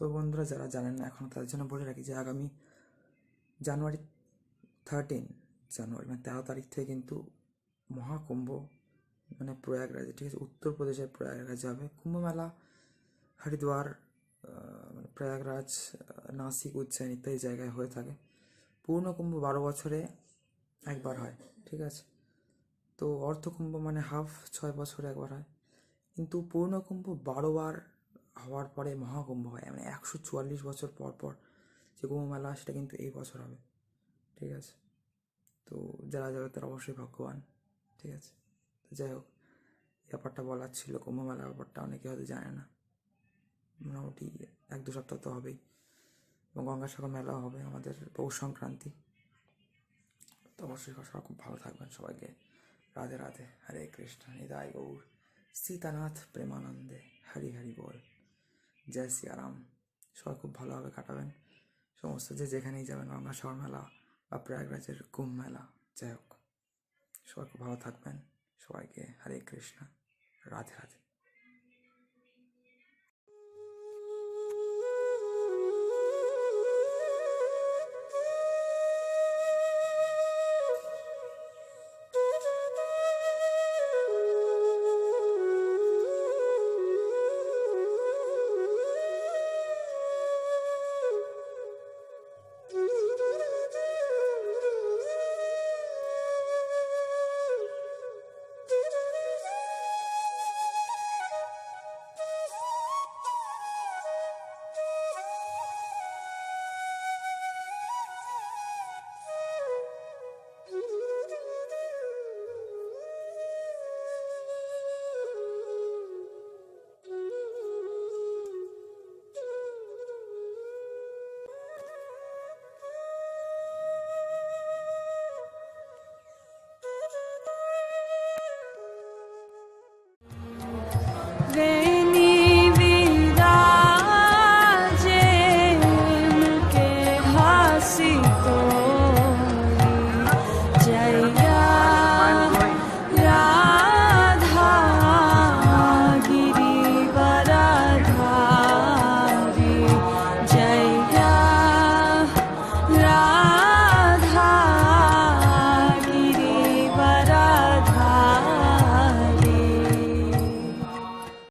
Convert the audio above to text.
তো বন্ধুরা, যারা জানেন না এখন তাদের জন্য বলে রাখি যে আগামী জানুয়ারি 13 জানুয়ারি মানে 13 তারিখ থেকে কিন্তু মহাকুম্ভ মানে প্রয়াগরাজে, ঠিক আছে, উত্তরপ্রদেশের প্রয়াগরাজে হবে কুম্ভ মেলা। হরিদ্বার, মানে প্রয়াগরাজ, নাসিক, উজ্জয়ন ইত্যাদি জায়গায় হয়ে থাকে। পূর্ণকুম্ভ 12 বছরে একবার হয়, ঠিক আছে। তো অর্ধকুম্ভ মানে হাফ 6 বছরে একবার হয়। কিন্তু পূর্ণকুম্ভ 12বার হওয়ার পরে মহাকুম্ভ হয়, মানে 144 বছর পর পর যে কুম্ভ মেলা সেটা কিন্তু এই বছর হবে, ঠিক আছে। তো যারা যাবে তারা অবশ্যই ভাগ্যবান, ঠিক আছে। তো যাই হোক, ব্যাপারটা বলার ছিল, কুম্ভ মেলার ব্যাপারটা অনেকে হয়তো জানে না। মোটামুটি 1-2 সপ্তাহ তো হবেই, এবং গঙ্গাসাগর মেলাও হবে আমাদের পৌষ সংক্রান্তি। তো অবশ্যই সবাই খুব ভালো থাকবেন। সবাইকে রাধে রাধে, হরে কৃষ্ণ, নিতাই গৌর সীতানাথ প্রেমানন্দে, হরি হরি বল, জয় সিয়ারাম। সবাই খুব ভালোভাবে কাটাবেন সমস্ত, যে যেখানেই যাবেন, গঙ্গাসাগর মেলা বা প্রয়াগরাজের কুম্ভ মেলা, যাই হোক, সবাই খুব ভালো থাকবেন। সবাইকে হরে কৃষ্ণ, রাধে রাধে।